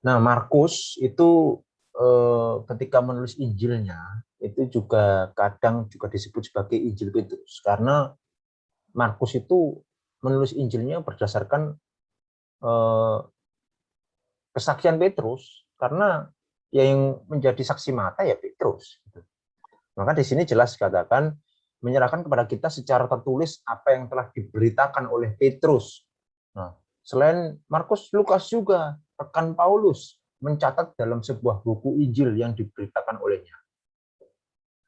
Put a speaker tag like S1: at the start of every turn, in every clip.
S1: Nah, Markus itu ketika menulis Injilnya itu juga kadang juga disebut sebagai Injil Petrus karena Markus itu menulis Injilnya berdasarkan kesaksian Petrus karena yang menjadi saksi mata ya Petrus. Maka di sini jelas dikatakan menyerahkan kepada kita secara tertulis apa yang telah diberitakan oleh Petrus. Nah, selain Markus, Lukas juga rekan Paulus mencatat dalam sebuah buku Injil yang diberitakan olehnya.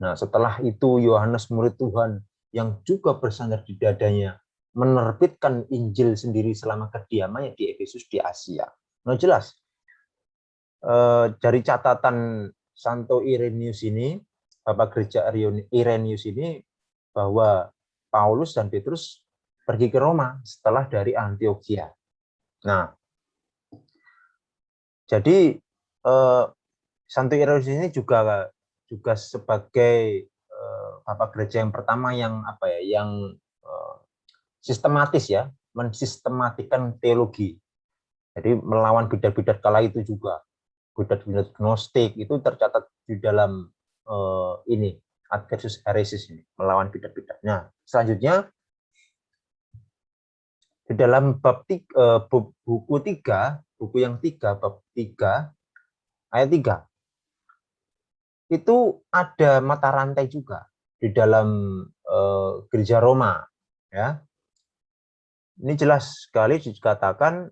S1: Nah, setelah itu Yohanes murid Tuhan yang juga bersandar di dadanya menerbitkan Injil sendiri selama kediamannya di Efesus di Asia. Nah, jelas dari catatan Santo Irenaeus ini, Bapak Gereja Irenaeus ini, bahwa Paulus dan Petrus pergi ke Roma setelah dari Antioquia. Nah, jadi Santo Irenaeus ini juga sebagai Bapak Gereja yang pertama yang yang sistematis ya, mensistematikan teologi. Jadi melawan bidat-bidat kala itu juga. Bidat-bidat Gnostik itu tercatat di dalam ini Adversus Heresis ini, melawan bidat-bidat. Nah, selanjutnya di dalam buku 3, buku yang 3, bab 3, ayat 3, itu ada mata rantai juga di dalam gereja Roma. Ya. Ini jelas sekali dikatakan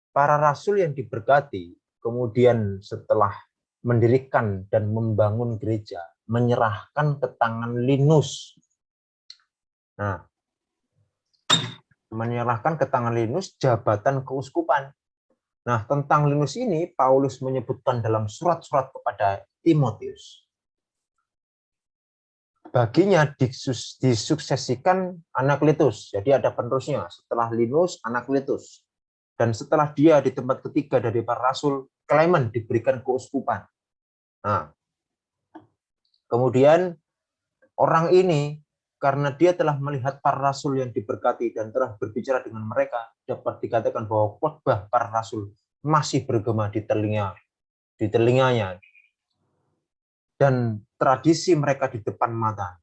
S1: para rasul yang diberkati, kemudian setelah mendirikan dan membangun gereja, menyerahkan ke tangan Linus. Nah, menyerahkan ke tangan Linus jabatan keuskupan. Nah, tentang Linus ini, Paulus menyebutkan dalam surat-surat kepada Timotius. Baginya disuksesikan Anakletus. Jadi ada penerusnya. Setelah Linus, Anakletus. Dan setelah dia di tempat ketiga dari para rasul, Clement diberikan keuskupan. Nah, kemudian orang ini karena dia telah melihat para rasul yang diberkati dan telah berbicara dengan mereka, dapat dikatakan bahwa khotbah para rasul masih bergema di telinganya, dan tradisi mereka di depan mata.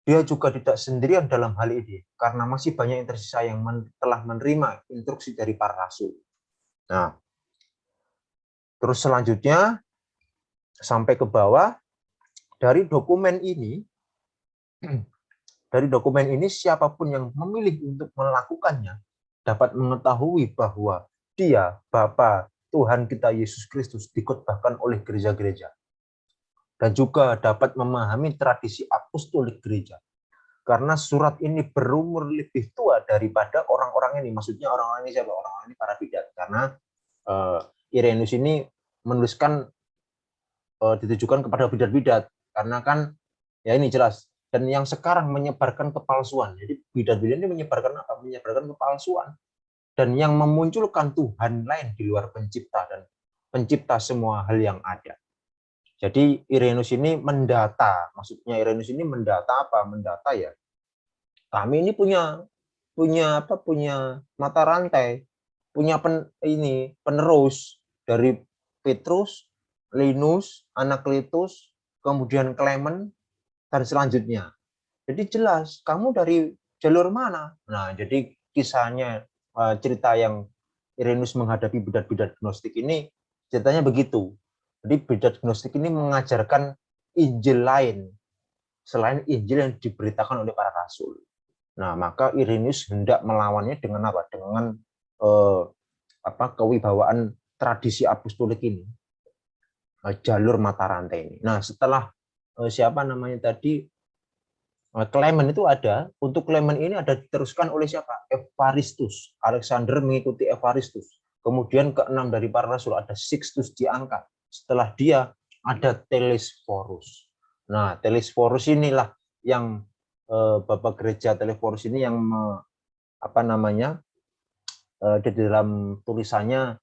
S1: Dia juga tidak sendirian dalam hal ini, karena masih banyak yang tersisa yang telah menerima instruksi dari para rasul. Nah, terus selanjutnya sampai ke bawah, dari dokumen ini siapapun yang memilih untuk melakukannya dapat mengetahui bahwa dia, Bapa Tuhan kita Yesus Kristus, dikhotbahkan oleh gereja-gereja. Dan juga dapat memahami tradisi apostolik gereja. Karena surat ini berumur lebih tua daripada orang-orang ini. Maksudnya orang-orang ini siapa? Orang-orang ini para bidat. Karena Irenaeus ini menuliskan ditujukan kepada bidat-bidat. Karena kan, ya ini jelas. Dan yang sekarang menyebarkan kepalsuan. Jadi bidat-bidat ini menyebarkan apa? Menyebarkan kepalsuan. Dan yang memunculkan Tuhan lain di luar pencipta dan pencipta semua hal yang ada. Jadi Irenaeus ini mendata, maksudnya Irenaeus ini mendata apa? Mendata ya. Kami ini punya mata rantai, punya penerus dari Petrus, Linus, Anakletus, kemudian Clement, dan selanjutnya. Jadi jelas kamu dari jalur mana. Nah, jadi kisahnya cerita yang Irenaeus menghadapi bidat-bidat Gnostik ini ceritanya begitu. Jadi bidat Gnostik ini mengajarkan Injil lain selain Injil yang diberitakan oleh para rasul. Nah, maka Irenaeus hendak melawannya dengan apa? Dengan kewibawaan tradisi apostolik ini, jalur mata rantai ini. Nah, setelah siapa namanya tadi, Clement itu ada. Untuk Clement ini ada diteruskan oleh siapa? Evaristus. Alexander mengikuti Evaristus. Kemudian keenam dari para rasul ada Sixtus diangkat. Setelah dia ada Telesphorus. Nah, Telesphorus inilah yang Bapak Gereja Telesphorus ini yang di dalam tulisannya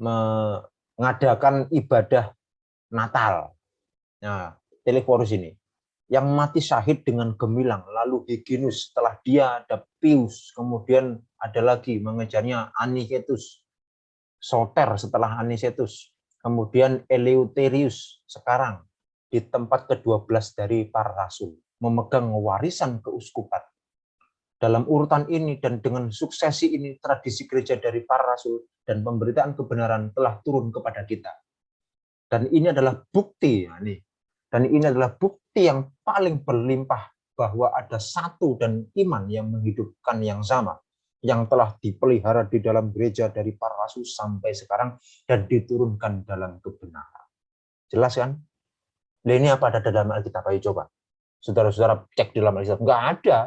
S1: mengadakan ibadah Natal. Nah, Telesphorus ini yang mati syahid dengan gemilang, lalu Hyginus, setelah dia ada Pius, kemudian ada lagi mengejarnya Anicetus, Soter setelah Anicetus, kemudian Eleutherius sekarang di tempat ke-12 dari para rasul, memegang warisan keuskupan. Dalam urutan ini dan dengan suksesi ini, tradisi gereja dari para rasul dan pemberitaan kebenaran telah turun kepada kita. Dan ini adalah bukti, dan ini adalah bukti yang paling berlimpah bahwa ada satu dan iman yang menghidupkan yang sama, yang telah dipelihara di dalam gereja dari para rasul sampai sekarang dan diturunkan dalam kebenaran. Jelas kan? Nah, ini apa ada dalam Alkitab? Ayo coba. Saudara-saudara cek di dalam Alkitab. Enggak ada.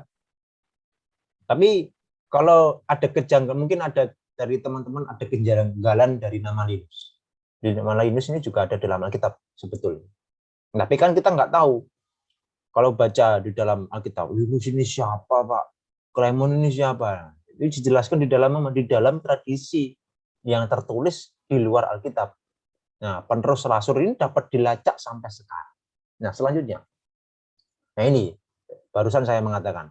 S1: Tapi kalau ada kejanggalan, mungkin ada dari teman-teman ada kejanggalan dari nama Linus. Di nama Linus ini juga ada dalam Alkitab sebetulnya. Tapi kan kita nggak tahu. Kalau baca di dalam Alkitab, Linus ini siapa, Pak? Clement ini siapa? Itu dijelaskan di dalam tradisi yang tertulis di luar Alkitab. Nah, penerus rasul ini dapat dilacak sampai sekarang. Nah, selanjutnya. Nah, ini barusan saya mengatakan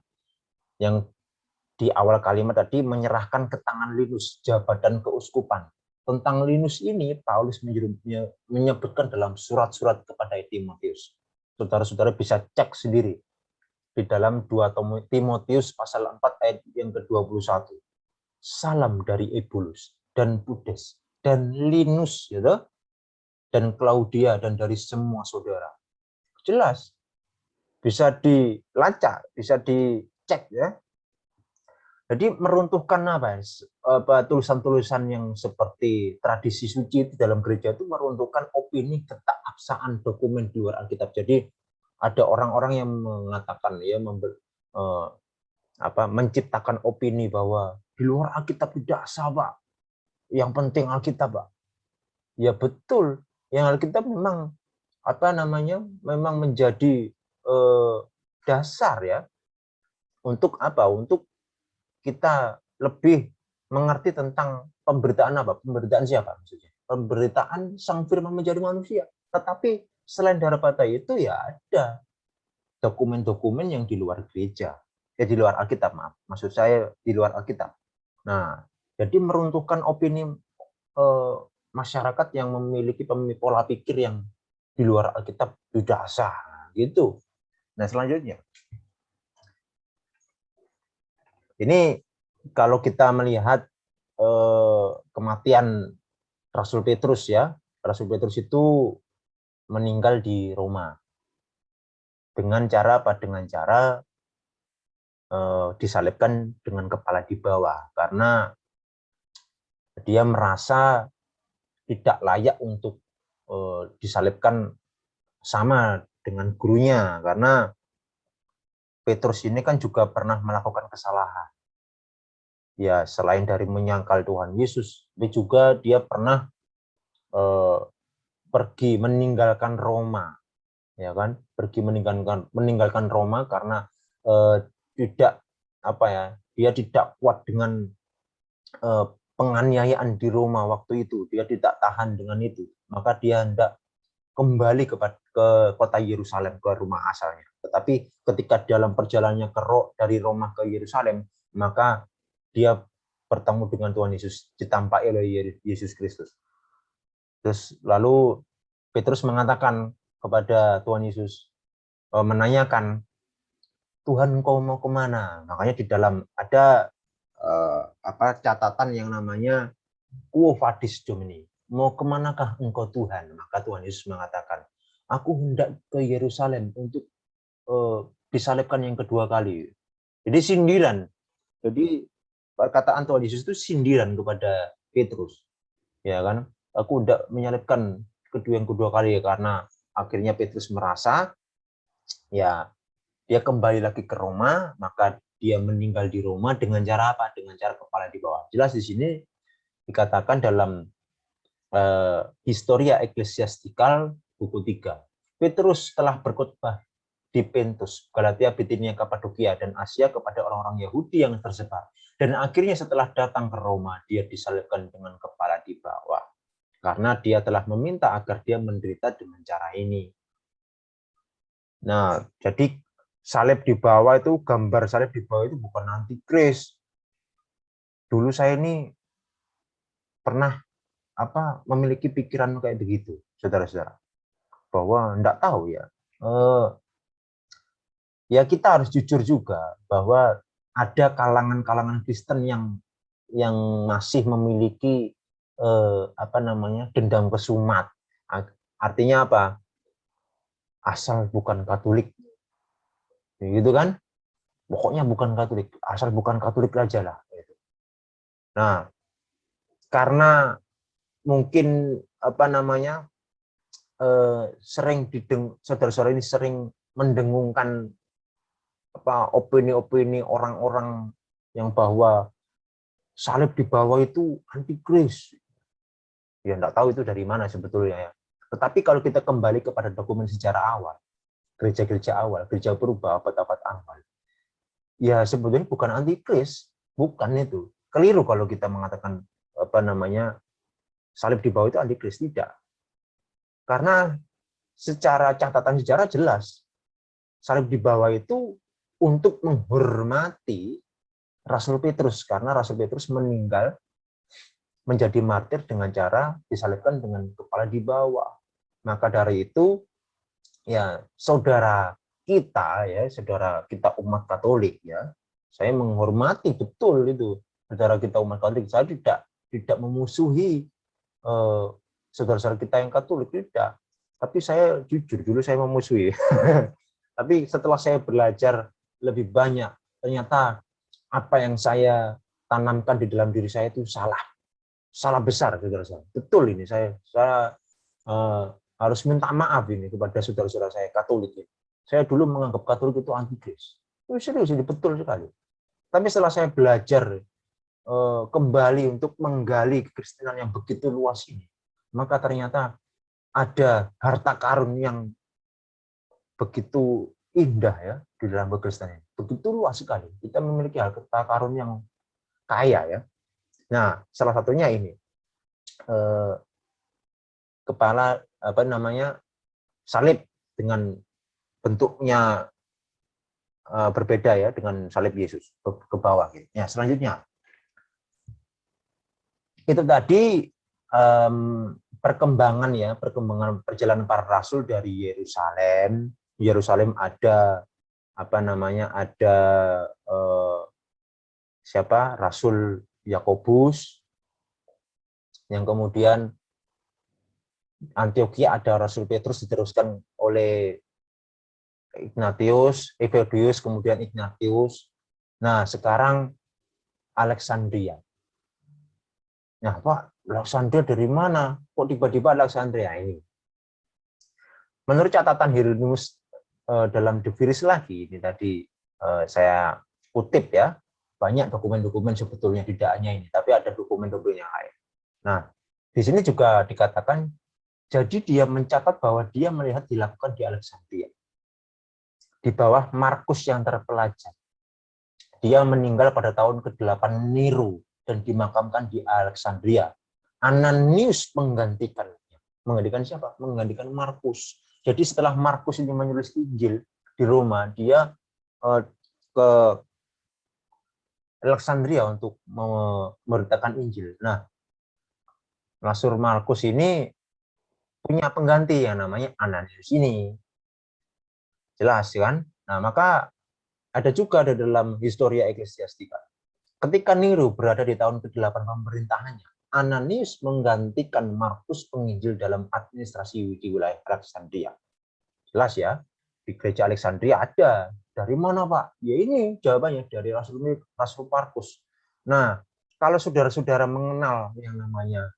S1: yang di awal kalimat tadi menyerahkan ke tangan Linus jabatan keuskupan. Tentang Linus ini Paulus menyebutkan dalam surat-surat kepada Timotius. Saudara-saudara bisa cek sendiri di dalam 2 Timotius pasal 4 ayat yang ke-21. Salam dari Ebulus dan Pudes dan Linus, gitu, dan Claudia dan dari semua saudara. Jelas, bisa dilacak, bisa dicek ya. Jadi meruntuhkan apa tulisan-tulisan yang seperti tradisi suci di dalam gereja itu meruntuhkan opini ketakabsaan dokumen di luar Alkitab. Jadi ada orang-orang yang mengatakan ya menciptakan opini bahwa di luar Alkitab tidak sah, Pak. Yang penting Alkitab, Pak. Ya betul, yang Alkitab memang memang menjadi dasar ya untuk apa? Untuk kita lebih mengerti tentang pemberitaan apa? Pemberitaan siapa maksudnya? Pemberitaan Sang Firman menjadi manusia. Tetapi selain daripada itu ya ada dokumen-dokumen yang di luar gereja. Ya di luar Alkitab, maaf. Maksud saya di luar Alkitab. Nah, jadi meruntuhkan opini masyarakat yang memiliki pola pikir yang di luar Alkitab tidak sah gitu. Nah, selanjutnya. Ini kalau kita melihat kematian Rasul Petrus ya. Rasul Petrus itu meninggal di Roma. Dengan cara apa? Dengan cara disalibkan dengan kepala di bawah karena dia merasa tidak layak untuk disalibkan sama dengan gurunya karena Petrus ini kan juga pernah melakukan kesalahan. Ya, selain dari menyangkal Tuhan Yesus, tapi juga dia pernah pergi meninggalkan Roma, ya kan? Pergi meninggalkan Roma karena tidak dia tidak kuat dengan penganiayaan di Roma waktu itu. Dia tidak tahan dengan itu, maka dia hendak kembali ke kota Yerusalem, ke rumah asalnya. Tetapi ketika dalam perjalanannya dari Roma ke Yerusalem, maka dia bertemu dengan Tuhan Yesus, ditampaki oleh Yesus Kristus. Terus lalu Petrus mengatakan kepada Tuhan Yesus, menanyakan, Tuhan engkau mau kemana? Makanya di dalam ada catatan yang namanya Quo Vadis Domini. Mau kemanakah engkau Tuhan? Maka Tuhan Yesus mengatakan, aku hendak ke Yerusalem untuk disalibkan yang kedua kali. Jadi sindiran. Jadi perkataan Tuhan Yesus itu sindiran kepada Petrus. Ya kan? Aku hendak menyalibkan yang kedua kali ya, karena akhirnya Petrus merasa ya dia kembali lagi ke Roma, maka dia meninggal di Roma dengan cara apa? Dengan cara kepala di bawah. Jelas di sini dikatakan dalam Historia Ecclesiastical buku 3. Petrus telah berkhotbah di Pontus, Galatia, Bitinia, Kapadokia, dan Asia kepada orang-orang Yahudi yang tersebar. Dan akhirnya setelah datang ke Roma, dia disalibkan dengan kepala di bawah. Karena dia telah meminta agar dia menderita dengan cara ini. Nah, jadi salib di bawah itu, gambar salib di bawah itu bukan antikris. Dulu saya ini pernah memiliki pikiran kayak begitu, saudara-saudara. Bahwa enggak tahu ya. Ya kita harus jujur juga bahwa ada kalangan-kalangan Kristen yang masih memiliki dendam kesumat. Artinya apa? Asal bukan Katolik, gitu kan? Pokoknya bukan Katolik, asal bukan Katolik aja lah. Nah, karena mungkin sering saudara-saudara ini sering mendengungkan opini-opini orang-orang yang bahwa salib di bawah itu antikris. Ya enggak tahu itu dari mana sebetulnya ya. Tetapi kalau kita kembali kepada dokumen sejarah awal, gereja-gereja awal, gereja purba abad-abad awal, ya sebetulnya bukan antikris, bukan itu. Keliru kalau kita mengatakan salib di bawah itu antikris, tidak. Karena secara catatan sejarah jelas salib di bawah itu untuk menghormati Rasul Petrus, karena Rasul Petrus meninggal menjadi martir dengan cara disalibkan dengan kepala di bawah. Maka dari itu ya saudara kita umat Katolik ya, saya menghormati betul itu saudara kita umat Katolik. Saya tidak memusuhi saudara-saudara kita yang Katolik, tidak. Tapi saya jujur dulu saya memusuhi. Tapi setelah saya belajar lebih banyak, ternyata apa yang saya tanamkan di dalam diri saya itu salah besar, saudara-saudara. Betul ini saya harus minta maaf ini kepada saudara-saudara saya Katolik. Saya dulu menganggap Katolik itu antikris. Serius, ini betul sekali. Tapi setelah saya belajar kembali untuk menggali kekristenan yang begitu luas ini, maka ternyata ada harta karun yang begitu indah ya di dalam kekristenan. Begitu luas sekali. Kita memiliki harta karun yang kaya ya. Nah, salah satunya ini kepala salib dengan bentuknya berbeda ya dengan salib Yesus ke bawah. Gitu. Ya, selanjutnya itu tadi perkembangan perjalanan para rasul dari Yerusalem. Yerusalem ada Rasul Yakobus, yang kemudian Antioquia ada Rasul Petrus, diteruskan oleh Ignatius, Evodius, kemudian Ignatius. Nah, sekarang Alexandria. Nah, Pak, Alexandria dari mana? Kok tiba-tiba Alexandria ini? Menurut catatan Hieronymus dalam De Viris lagi, ini tadi saya kutip ya, banyak dokumen-dokumen sebetulnya, tidak hanya ini, tapi ada dokumen-dokumen yang lain. Nah, di sini juga dikatakan, jadi dia mencatat bahwa dia melihat dilakukan di Alexandria, di bawah Markus yang terpelajar. Dia meninggal pada tahun ke-8 Nero dan dimakamkan di Alexandria. Ananius menggantikannya. Menggantikan siapa? Menggantikan Markus. Jadi setelah Markus ini menulis Injil di Roma, dia ke Alexandria untuk memberitakan Injil. Nah, Rasul Markus ini punya pengganti yang namanya Ananius ini. Jelas kan? Nah, maka ada juga di dalam Historia Ecclesiastica. Ketika Nero berada di tahun ke-8 pemerintahannya, Ananius menggantikan Markus penginjil dalam administrasi di wilayah Alexandria. Jelas ya, di gereja Alexandria ada. Dari mana, Pak? Ya ini jawabannya dari Rasul Markus. Nah, kalau saudara-saudara mengenal yang namanya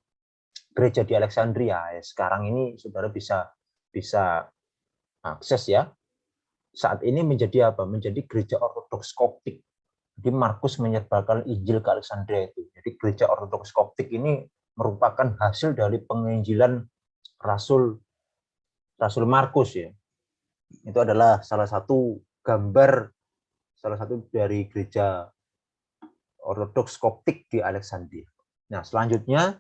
S1: gereja di Alexandria, ya sekarang ini saudara bisa akses ya. Saat ini menjadi apa? Menjadi gereja Ortodoks Koptik. Jadi Markus menyebarkan Injil ke Alexandria itu. Jadi gereja Ortodoks Koptik ini merupakan hasil dari penginjilan Rasul Markus ya. Itu adalah salah satu gambar, salah satu dari gereja Ortodoks Koptik di Alexandria. Nah, selanjutnya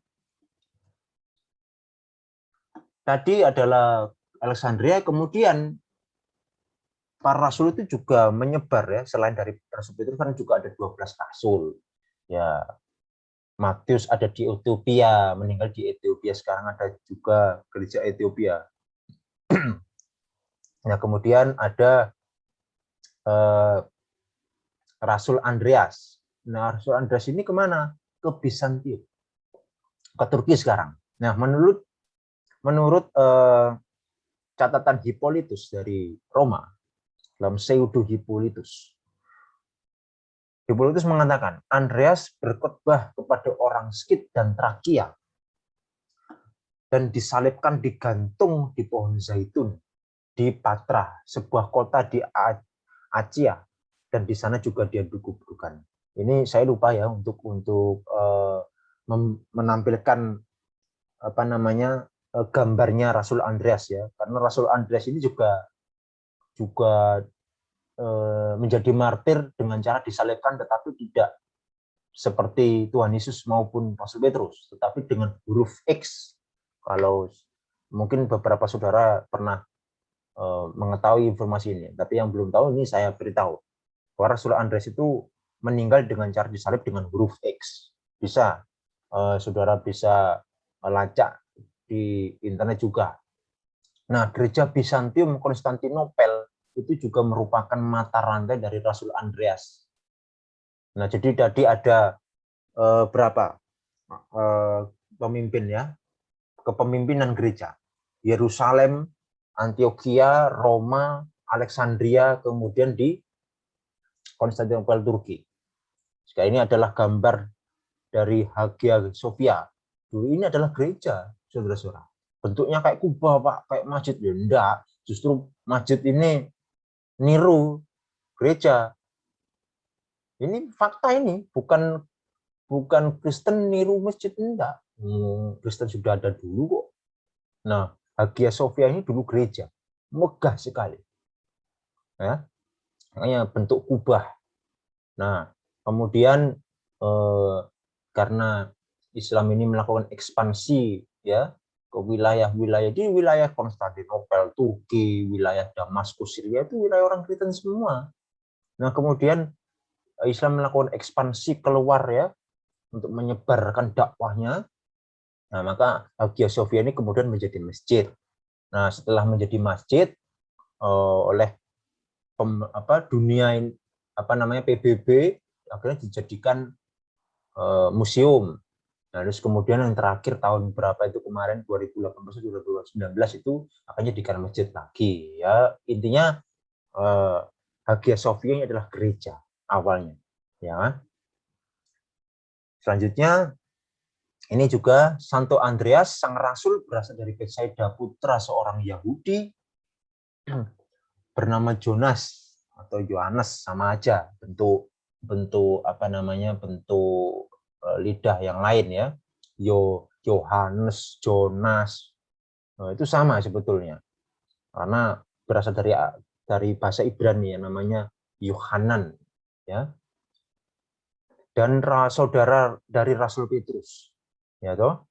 S1: tadi adalah Alexandria, kemudian para rasul itu juga menyebar ya, selain dari Rasul Petrus kan juga ada 12 rasul. Ya, Matius ada di Ethiopia, meninggal di Ethiopia. Sekarang ada juga gereja Ethiopia. Nah, kemudian ada Rasul Andreas. Nah, Rasul Andreas ini kemana? Ke Bizantium, ke Turki sekarang. Nah, menurut catatan Hippolytus dari Roma, dalam Pseudo Hippolytus, Hippolytus mengatakan, Andreas berkhotbah kepada orang Skit dan Trakia dan disalibkan digantung di pohon zaitun di Patra, sebuah kota di Asia, dan di sana juga dia duduk-dudukan. Ini saya lupa ya untuk menampilkan apa namanya gambarnya Rasul Andreas ya, karena Rasul Andreas ini juga menjadi martir dengan cara disalibkan, tetapi tidak seperti Tuhan Yesus maupun Rasul Petrus, tetapi dengan huruf X. Kalau mungkin beberapa saudara pernah mengetahui informasi ini, tapi yang belum tahu ini saya beritahu bahwa Rasul Andreas itu meninggal dengan cara disalib dengan huruf X. Bisa saudara bisa lacak di internet juga. Nah, gereja Bizantium Konstantinopel itu juga merupakan mata rantai dari Rasul Andreas. Nah, jadi tadi ada berapa pemimpin ya, kepemimpinan gereja. Yerusalem, Antioquia, Roma, Alexandria, kemudian di Konstantinopel, Turki. Sekarang ini adalah gambar dari Hagia Sophia. Dulu ini adalah gereja, saudara-saudara. Bentuknya kayak kubah, Pak, kayak masjid. Ya enggak, justru masjid ini niru gereja. Ini fakta ini, bukan Kristen niru masjid, enggak. Kristen sudah ada dulu kok. Nah, Hagia Sophia ini dulu gereja. Megah sekali. Ya, makanya bentuk kubah. Nah, kemudian karena Islam ini melakukan ekspansi ya ke wilayah-wilayah di wilayah Konstantinopel, Turki, wilayah Damaskus, Syria itu wilayah orang Kristen semua. Nah, kemudian Islam melakukan ekspansi keluar ya untuk menyebarkan dakwahnya. Nah, maka Hagia Sophia ini kemudian menjadi masjid. Nah, setelah menjadi masjid oleh dunia PBB akhirnya dijadikan museum. Nah, terus kemudian yang terakhir tahun berapa itu kemarin 2018 2019 itu akhirnya dijadikan masjid lagi ya. Intinya Hagia Sophia ini adalah gereja awalnya ya. Selanjutnya ini juga Santo Andreas sang rasul berasal dari Betsaida, putra seorang Yahudi bernama Jonas atau Yohanes, sama aja bentuk lidah yang lain ya. Yohanes, Jonas, itu sama sebetulnya karena berasal dari bahasa Ibrani ya, namanya Yohanan ya, dan saudara dari Rasul Petrus ya toh.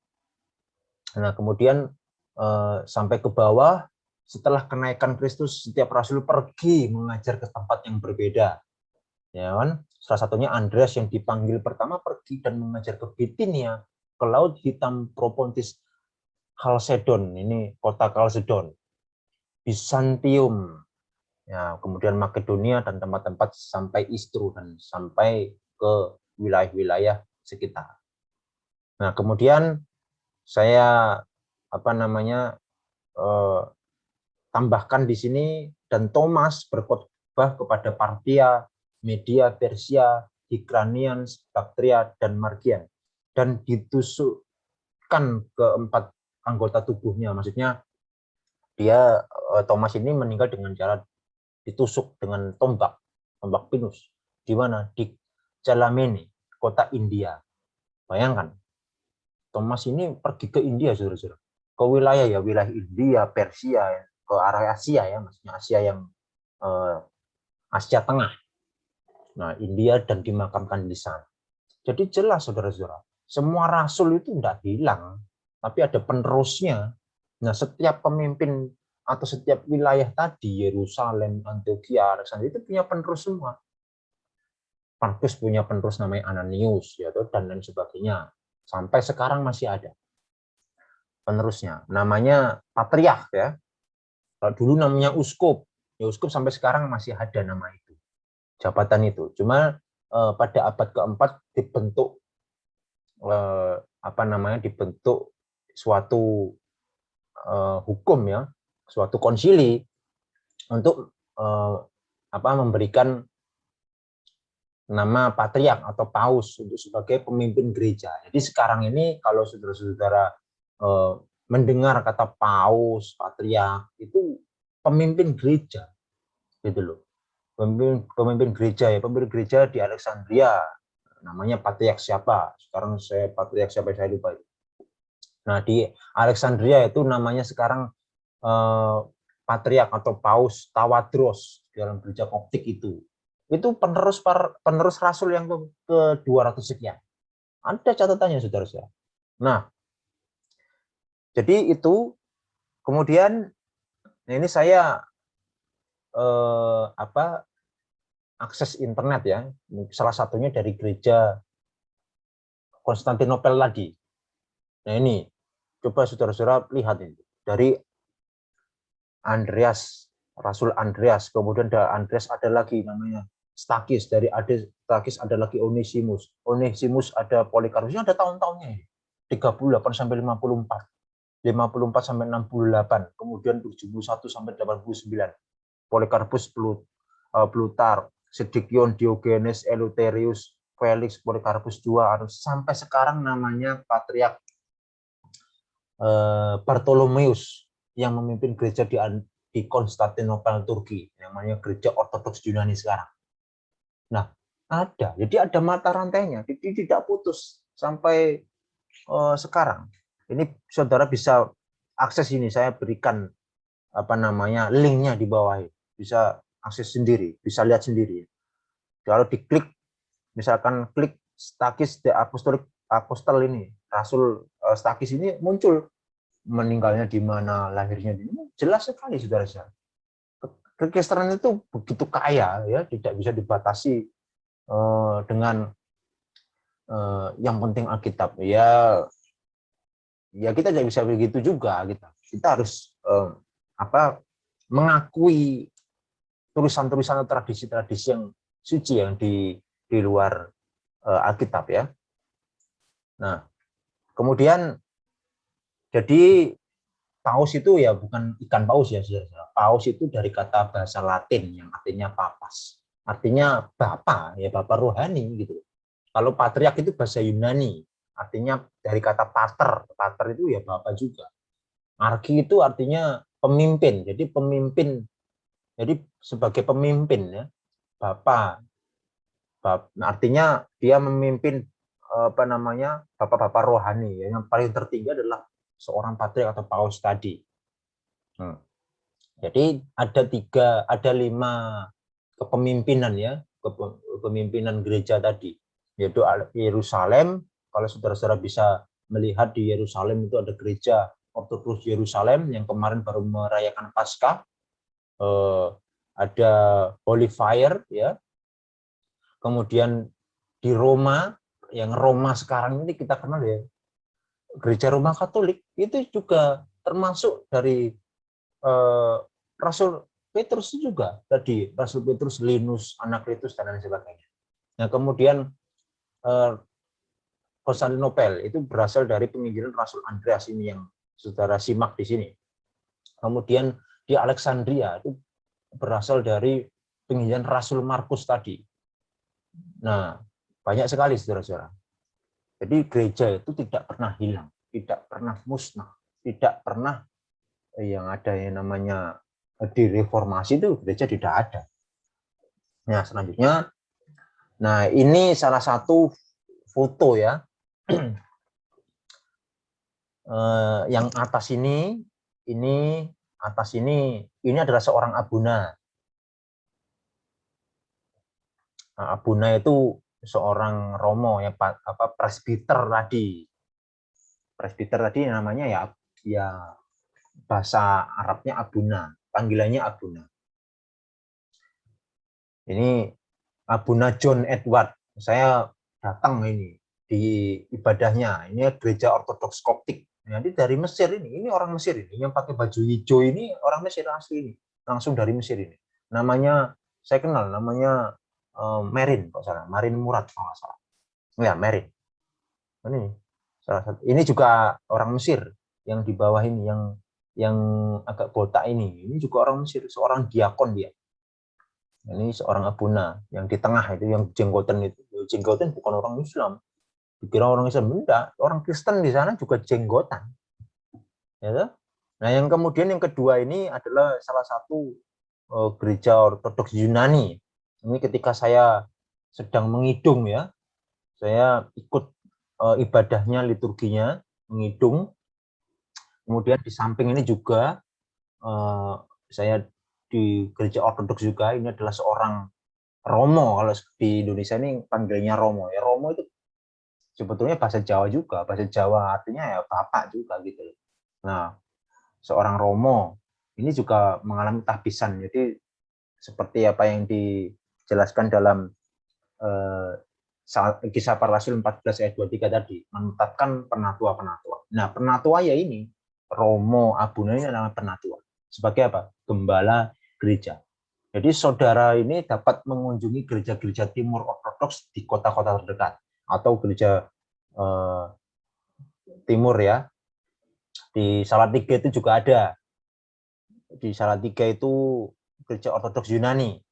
S1: Nah, kemudian sampai ke bawah, setelah kenaikan Kristus, setiap rasul pergi mengajar ke tempat yang berbeda. Ya kan? Salah satunya Andreas yang dipanggil pertama pergi dan mengajar ke Bitinia, ke Laut Hitam, Propontis, Chalcedon, ini kota Chalcedon, Bizantium, ya, kemudian Makedonia dan tempat-tempat sampai Istru dan sampai ke wilayah-wilayah sekitar. Nah, kemudian saya tambahkan di sini, dan Thomas berkhotbah kepada Partia, Media, Persia, Higranians, Bactria, dan Margian, dan ditusukkan ke 4 anggota tubuhnya. Maksudnya Thomas ini meninggal dengan cara ditusuk dengan tombak pinus. Di mana? Di Chalamene, kota India. Bayangkan, Thomas ini pergi ke India, saudara-saudara, ke wilayah India, Persia, ke arah Asia ya, maksudnya Asia yang Asia Tengah. Nah, India, dan dimakamkan di sana. Jadi jelas, saudara-saudara, semua rasul itu tidak hilang, tapi ada penerusnya. Nah, setiap pemimpin atau setiap wilayah tadi, Yerusalem, Antioquia, Alexandria, itu punya penerus semua. Markus punya penerus namanya Ananius, ya, dan lain sebagainya. Sampai sekarang masih ada penerusnya. Namanya patriark, ya. Kalau dulu namanya uskup, ya uskup sampai sekarang masih ada nama itu, jabatan itu. Cuma pada abad keempat dibentuk dibentuk suatu hukum, ya, suatu konsili untuk memberikan nama patriark atau paus untuk sebagai pemimpin gereja. Jadi sekarang ini kalau saudara-saudara mendengar kata paus, patriark, itu pemimpin gereja, gitu loh. Pemimpin gereja, ya, pemimpin gereja di Alexandria, namanya patriark siapa? Sekarang patriark siapa saya lupa. Nah, di Alexandria itu namanya sekarang patriark atau paus Tawadros dalam gereja Koptik itu penerus rasul yang ke 200 sekian. Ada catatannya, saudara-saudara. Nah, jadi itu kemudian ini saya akses internet, ya. Salah satunya dari gereja Konstantinopel tadi. Nah, ini coba saudara-saudara lihat ini dari Andreas, Rasul Andreas, kemudian ada Andreas, ada lagi namanya Stakis, dari Stakis ada lagi Onesimus ada Polikarpus, ada tahun-tahunnya, 38 sampai 54, 54 sampai 68, kemudian 71 sampai 89, Polikarpus, Plutar, Sedikion, Diogenes, Eleutherius, Felix, Polikarpus II, sampai sekarang namanya Patriark Bartolomeus yang memimpin gereja di Konstantinopel, Turki, namanya gereja Ortodoks Yunani sekarang. Nah, jadi ada mata rantainya, jadi tidak putus sampai sekarang. Ini saudara bisa akses ini, saya berikan linknya di bawah, bisa akses sendiri, bisa lihat sendiri. Kalau diklik, misalkan klik Stakis the Apostle ini, Rasul Stakis ini muncul meninggalnya di mana, lahirnya di mana, jelas sekali, saudara-saudara. Kekristenan itu begitu kaya, ya, tidak bisa dibatasi dengan yang penting Alkitab. Ya kita tidak bisa begitu juga, kita harus mengakui tulisan-tulisan atau tradisi-tradisi yang suci yang di luar Alkitab, ya. Nah, kemudian jadi paus itu ya bukan ikan paus, ya, saudara. Paus itu dari kata bahasa Latin yang artinya papas, artinya bapa, ya, bapa rohani, gitu. Kalau patriark itu bahasa Yunani, artinya dari kata pater, pater itu ya bapa juga. Arki itu artinya pemimpin, jadi pemimpin, jadi sebagai pemimpin, ya, bapa, artinya dia memimpin bapak-bapak rohani, ya. Yang paling tertinggi adalah seorang patriark atau paus tadi. Jadi ada 5 kepemimpinan, ya, kepemimpinan gereja tadi, yaitu Yerusalem. Kalau saudara-saudara bisa melihat di Yerusalem itu ada gereja Ortodoks Yerusalem yang kemarin baru merayakan Paskah. Ada Holy Fire, ya. Kemudian di Roma, yang Roma sekarang ini kita kenal, ya, gereja Roma Katolik, itu juga termasuk dari Rasul Petrus juga tadi, Rasul Petrus, Linus, Anakletus, dan lain sebagainya. Nah, kemudian Konstantinopel itu berasal dari penginjilan Rasul Andreas ini yang saudara simak di sini. Kemudian di Alexandria itu berasal dari penginjilan Rasul Markus tadi. Nah, banyak sekali, saudara-saudara. Jadi gereja itu tidak pernah hilang, tidak pernah musnah, tidak pernah yang ada yang namanya di reformasi itu gereja tidak ada. Nah, selanjutnya, nah ini salah satu foto, ya. Yang atas ini adalah seorang abuna. Nah, abuna itu seorang romo, ya, presbiter tadi. Presbiter tadi namanya ya bahasa Arabnya abuna, panggilannya abuna. Ini Abuna John Edward. Saya datang ini di ibadahnya. Ini gereja Ortodoks Koptik. Nanti dari Mesir ini orang Mesir ini yang pakai baju hijau ini orang Mesir asli ini, langsung dari Mesir ini. Namanya saya kenal, namanya Merin, kalau salah, Marin Murad kalau nggak salah. Ya, Merin. Ini salah satu. Ini juga orang Mesir yang di bawah ini, yang agak botak ini juga orang Mesir, seorang diakon dia. Ini seorang abuna yang di tengah itu, yang jenggotan itu. Jenggotan bukan orang Islam. Dikira orang Islam, enggak. Orang Kristen di sana juga jenggotan. Ya, nah, yang kemudian yang kedua ini adalah salah satu gereja Ortodoks Yunani. Ini ketika saya sedang mengidung ya, saya ikut ibadahnya, liturginya, mengidung. Kemudian di samping ini juga saya di gereja Ortodoks juga, ini adalah seorang Romo. Kalau di Indonesia ini panggilnya Romo. Ya, Romo itu sebetulnya bahasa Jawa juga. Bahasa Jawa artinya ya bapak juga gitu. Nah, seorang Romo ini juga mengalami tahbisan. Jadi seperti apa yang dijelaskan dalam Kisah Para Rasul 14 ayat 23 tadi, menetapkan penatua-penatua. Nah, penatua ya ini, Romo Abuna ini adalah penatua. Sebagai apa? Gembala gereja. Jadi saudara ini dapat mengunjungi gereja-gereja Timur Ortodoks di kota-kota terdekat. Atau gereja Timur ya. Di Salatiga itu juga ada. Di Salatiga itu gereja Ortodoks Yunani.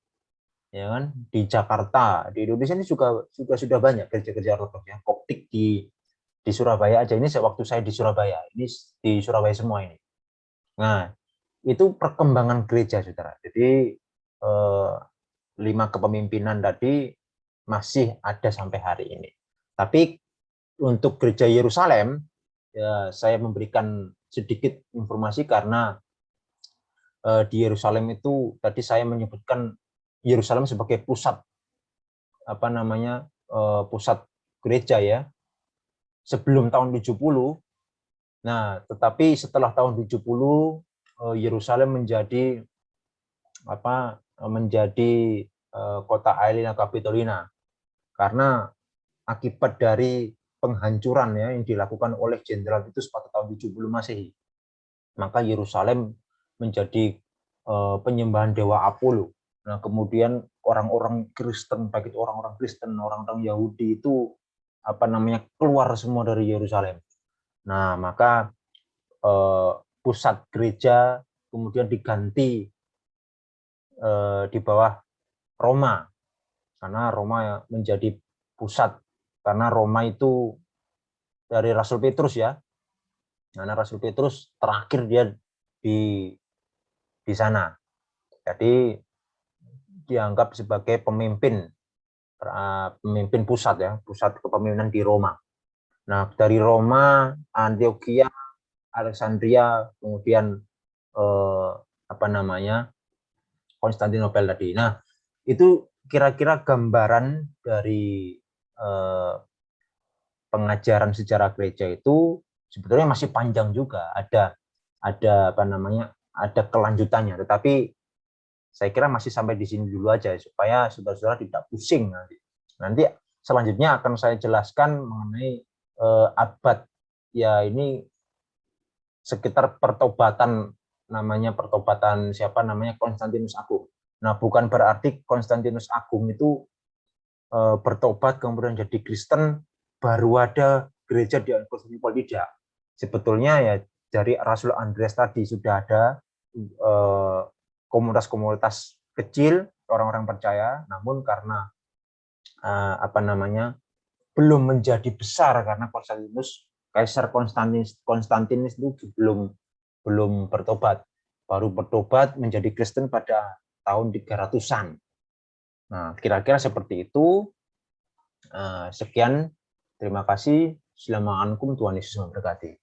S1: Ya kan? Di Jakarta, di Indonesia ini juga sudah banyak gereja-gereja Ortodoks ya. Koptik di Surabaya aja, ini waktu saya di Surabaya. Ini di Surabaya semua ini. Nah, itu perkembangan gereja, saudara. Jadi 5 kepemimpinan tadi masih ada sampai hari ini. Tapi untuk gereja Yerusalem, ya, saya memberikan sedikit informasi karena di Yerusalem itu tadi saya menyebutkan Yerusalem sebagai pusat pusat gereja ya sebelum tahun 70. Nah, tetapi setelah tahun 70 Yerusalem menjadi kota Aelina Capitolina karena akibat dari penghancuran ya yang dilakukan oleh Jenderal Titus pada tahun 70 Masehi. Maka Yerusalem menjadi penyembahan dewa Apollo. Nah, kemudian orang-orang Kristen, baik itu orang-orang Kristen, orang-orang Yahudi itu keluar semua dari Yerusalem. Nah, maka pusat gereja kemudian diganti di bawah Roma, karena Roma menjadi pusat, karena Roma itu dari Rasul Petrus ya, karena Rasul Petrus terakhir dia di sana, jadi dianggap sebagai pemimpin pusat ya, pusat kepemimpinan di Roma. Nah, dari Roma, Antioquia, Alexandria, kemudian Konstantinopel tadi. Nah, itu kira-kira gambaran dari pengajaran sejarah gereja itu sebetulnya masih panjang juga, ada kelanjutannya, tetapi saya kira masih sampai di sini dulu aja supaya saudara-saudara tidak pusing nanti. Nanti selanjutnya akan saya jelaskan mengenai abad ya ini sekitar pertobatan, Konstantinus Agung. Nah, bukan berarti Konstantinus Agung itu bertobat kemudian jadi Kristen baru ada gereja di Konstantinopel, tidak. Sebetulnya ya dari Rasul Andreas tadi sudah ada komunitas-komunitas kecil orang-orang percaya, namun karena belum menjadi besar karena Kaisar Konstantinus itu belum bertobat, baru bertobat menjadi Kristen pada tahun 300-an. Nah, kira-kira seperti itu. Sekian, terima kasih. Tuhan Yesus memberkati.